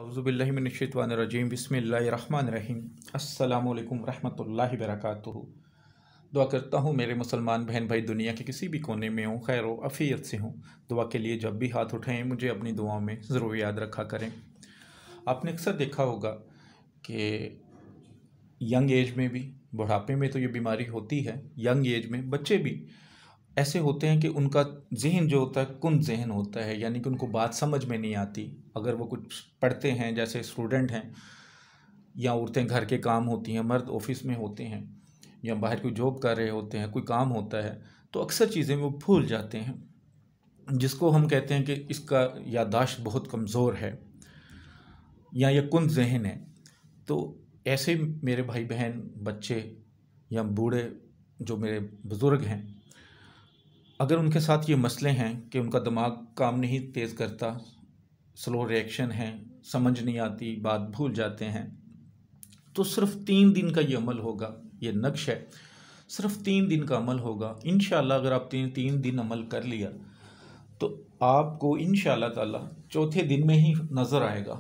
औज़ुबिल्लाहि मिनश्शैतानिर्रजीम बिस्मिल्लाहिर्रहमानिर्रहीम अस्सलामुअलैकुम रहमतुल्लाहि वबरकातुहू। दुआ करता हूँ मेरे मुसलमान बहन भाई दुनिया के किसी भी कोने में हों, खैर व अफ़ियत से हों। दुआ के लिए जब भी हाथ उठाएं मुझे अपनी दुआओं में ज़रूर याद रखा करें। आपने अक्सर देखा होगा कि यंग एज में भी, बुढ़ापे में तो ये बीमारी होती है, यंग एज में बच्चे भी ऐसे होते हैं कि उनका जहन जो होता है कुंद जहन होता है, यानी कि उनको बात समझ में नहीं आती। अगर वो कुछ पढ़ते हैं, जैसे स्टूडेंट हैं या औरतें घर के काम होती हैं, मर्द ऑफिस में होते हैं या बाहर कोई जॉब कर रहे होते हैं, कोई काम होता है, तो अक्सर चीज़ें वो भूल जाते हैं, जिसको हम कहते हैं कि इसका याददाश्त बहुत कमज़ोर है या ये कुंद जहन है। तो ऐसे मेरे भाई बहन, बच्चे या बूढ़े जो मेरे बुज़ुर्ग हैं, अगर उनके साथ ये मसले हैं कि उनका दिमाग काम नहीं तेज़ करता, स्लो रिएक्शन है, समझ नहीं आती, बात भूल जाते हैं, तो सिर्फ 3 दिन का ये अमल होगा। ये नक्श है, सिर्फ 3 दिन का अमल होगा। इंशाअल्लाह अगर आप तीन दिन अमल कर लिया तो आपको इंशाअल्लाह ताला चौथे दिन में ही नज़र आएगा।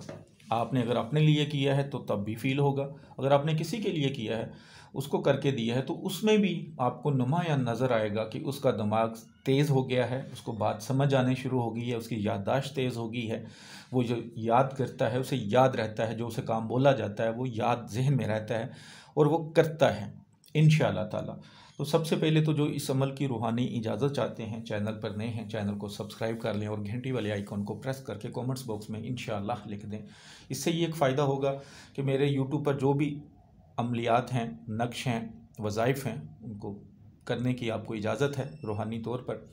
आपने अगर अपने लिए किया है तो तब भी फील होगा, अगर आपने किसी के लिए किया है, उसको करके दिया है, तो उसमें भी आपको नुमायाँ नज़र आएगा कि उसका दिमाग तेज़ हो गया है, उसको बात समझ आने शुरू हो गई है, उसकी याददाश्त तेज़ हो गई है, वो जो याद करता है उसे याद रहता है, जो उसे काम बोला जाता है वो याद जहन में रहता है और वो करता है इंशाअल्लाह ताला। तो सबसे पहले तो जो इस अमल की रूहानी इजाज़त चाहते हैं, चैनल पर नए हैं, चैनल को सब्सक्राइब कर लें और घंटी वाले आइकॉन को प्रेस करके कमेंट्स बॉक्स में इंशाअल्लाह लिख दें। इससे ये एक फ़ायदा होगा कि मेरे यूट्यूब पर जो भी अमलियात हैं, नक्श हैं, वज़ाइफ हैं, उनको करने की आपको इजाज़त है। रूहानी तौर पर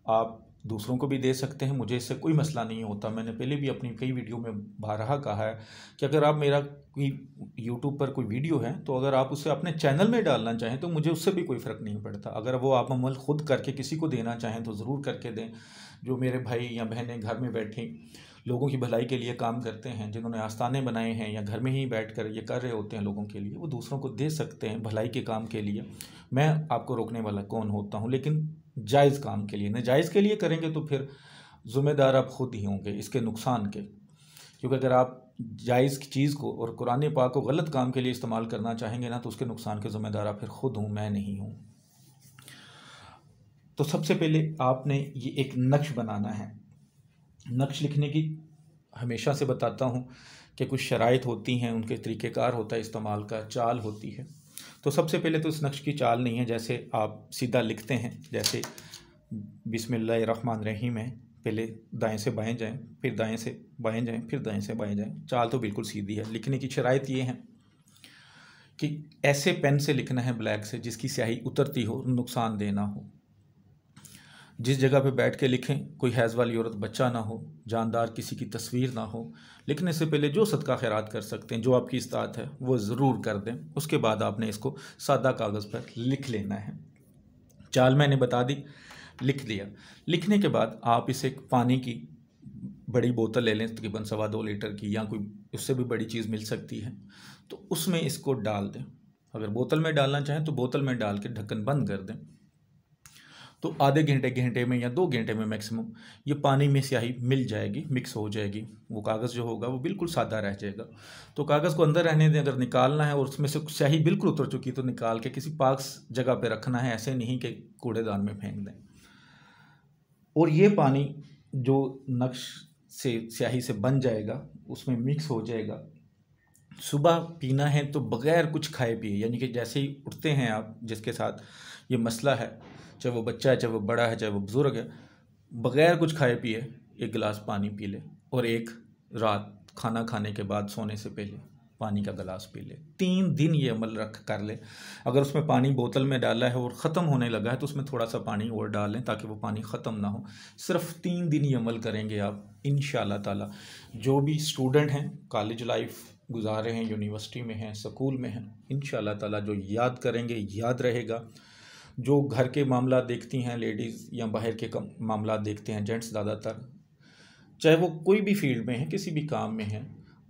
आप दूसरों को भी दे सकते हैं, मुझे इससे कोई मसला नहीं होता। मैंने पहले भी अपनी कई वीडियो में बारहा कहा है कि अगर आप मेरा कोई यूट्यूब पर कोई वीडियो है तो अगर आप उसे अपने चैनल में डालना चाहें तो मुझे उससे भी कोई फ़र्क नहीं पड़ता। अगर वो आप अमल ख़ुद करके किसी को देना चाहें तो ज़रूर करके दें। जो मेरे भाई या बहनें घर में बैठी लोगों की भलाई के लिए काम करते हैं, जिन्होंने आस्थाने बनाए हैं या घर में ही बैठ कर ये कर रहे होते हैं लोगों के लिए, वो दूसरों को दे सकते हैं भलाई के काम के लिए। मैं आपको रोकने वाला कौन होता हूँ, लेकिन जायज़ काम के लिए। नाजायज़ के लिए करेंगे तो फिर ज़िम्मेदार आप खुद ही होंगे इसके नुकसान के, क्योंकि अगर आप जायज़ चीज़ को और कुरान पाक को गलत काम के लिए इस्तेमाल करना चाहेंगे ना, तो उसके नुकसान के ज़िम्मेदार आप फिर खुद हूँ, मैं नहीं हूँ। तो सबसे पहले आपने ये एक नक्श बनाना है। नक्श लिखने की हमेशा से बताता हूँ कि कुछ शराइत होती हैं, उनके तरीक़ेकार होता है इस्तेमाल का, चाल होती है। तो सबसे पहले तो इस नक्श की चाल नहीं है, जैसे आप सीधा लिखते हैं, जैसे बिस्मिल्लाहिर्रहमानिर्रहीम है, पहले दाएं से बाएं जाएं, फिर दाएं से बाएं जाएं, फिर दाएं से बाएं जाएं। चाल तो बिल्कुल सीधी है। लिखने की शराइत ये है कि ऐसे पेन से लिखना है, ब्लैक से, जिसकी स्याही उतरती हो, नुकसानदेह ना हो। जिस जगह पे बैठ के लिखें कोई हैज़ वाली औरत बच्चा ना हो, जानदार किसी की तस्वीर ना हो। लिखने से पहले जो सदका खैरात कर सकते हैं, जो आपकी इस्तात है, वो ज़रूर कर दें। उसके बाद आपने इसको सादा कागज़ पर लिख लेना है। चाल मैंने बता दी, लिख दिया। लिखने के बाद आप इसे पानी की बड़ी बोतल ले लें, तकरीबन 2.25 लीटर की, या कोई उससे भी बड़ी चीज़ मिल सकती है, तो उसमें इसको डाल दें। अगर बोतल में डालना चाहें तो बोतल में डाल के ढक्कन बंद कर दें। तो आधे घंटे में या 2 घंटे में मैक्सिमम ये पानी में स्याही मिल जाएगी, मिक्स हो जाएगी। वो कागज़ जो होगा वो बिल्कुल सादा रह जाएगा। तो कागज़ को अंदर रहने दें। अगर निकालना है और उसमें से स्याही बिल्कुल उतर चुकी तो निकाल के किसी पाक जगह पे रखना है, ऐसे नहीं कि कूड़ेदान में फेंक दें। और ये पानी जो नक्श से स्याही से बन जाएगा उसमें मिक्स हो जाएगा। सुबह पीना है तो बग़ैर कुछ खाए पिए, यानी कि जैसे ही उठते हैं आप, जिसके साथ ये मसला है, चाहे वो बच्चा है, चाहे वो बड़ा है, चाहे वो बुज़ुर्ग है, बग़ैर कुछ खाए पिए 1 गिलास पानी पी ले, और एक रात खाना खाने के बाद सोने से पहले पानी का गिलास पी ले। 3 दिन ये अमल रख कर ले। अगर उसमें पानी बोतल में डाला है और ख़त्म होने लगा है तो उसमें थोड़ा सा पानी और डाल लें ताकि वो पानी ख़त्म ना हो। सिर्फ 3 दिन ये अमल करेंगे आप, इंशाअल्लाह ताला। जो भी स्टूडेंट हैं, कॉलेज लाइफ गुजार रहे हैं, यूनिवर्सिटी में हैं, स्कूल में हैं, इंशाअल्लाह ताला जो याद करेंगे याद रहेगा। जो घर के मामला देखती हैं लेडीज़, या बाहर के मामला देखते हैं जेंट्स ज़्यादातर, चाहे वो कोई भी फील्ड में हैं, किसी भी काम में हैं,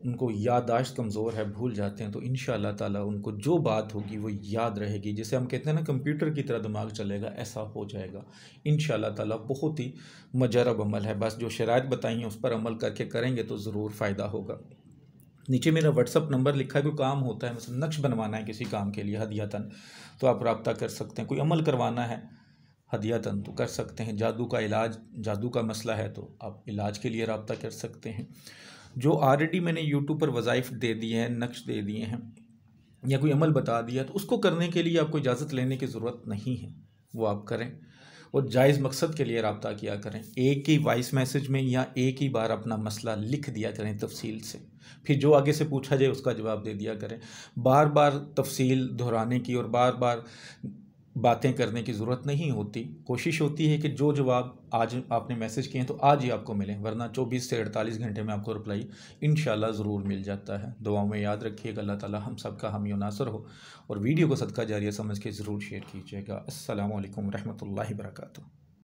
उनको याददाश्त कमज़ोर है, भूल जाते हैं, तो इंशाअल्लाह ताला उनको जो बात होगी वो याद रहेगी। जैसे हम कहते हैं ना, कंप्यूटर की तरह दिमाग चलेगा, ऐसा हो जाएगा इंशाअल्लाह ताला। बहुत ही मुजर्रब अमल है, बस जो शराइत बताई हैं उस पर अमल करके करेंगे तो ज़रूर फ़ायदा होगा। नीचे मेरा व्हाट्सअप नंबर लिखा है। कोई काम होता है, मतलब नक्श बनवाना है किसी काम के लिए हदियतन, तो आप रब्ता कर सकते हैं। कोई अमल करवाना है हदियतन तो कर सकते हैं। जादू का इलाज, जादू का मसला है तो आप इलाज के लिए रब्ता कर सकते हैं। जो ऑलरेडी मैंने यूट्यूब पर वज़ाइफ दे दिए हैं, नक्श दे दिए हैं या कोई अमल बता दिया, तो उसको करने के लिए आपको इजाज़त लेने की ज़रूरत नहीं है, वो आप करें और जायज़ मकसद के लिए रब्ता किया करें। एक ही वॉइस मैसेज में या एक ही बार अपना मसला लिख दिया करें तफसील से, फिर जो आगे से पूछा जाए उसका जवाब दे दिया करें। बार बार तफसील दोहराने की और बार बार बातें करने की ज़रूरत नहीं होती। कोशिश होती है कि जो जवाब आज आपने मैसेज किए हैं तो आज ही आपको मिलें, वरना 24 से 48 घंटे में आपको रिप्लाई इंशाल्लाह ज़रूर मिल जाता है। दुआओं में याद रखिएगा। अल्लाह ताला हम सब का हामी व नासर हो। और वीडियो को सदका जारिया समझ के ज़रूर शेयर कीजिएगा। अस्सलामु अलैकुम रहमतुल्लाहि व बरकातुहू।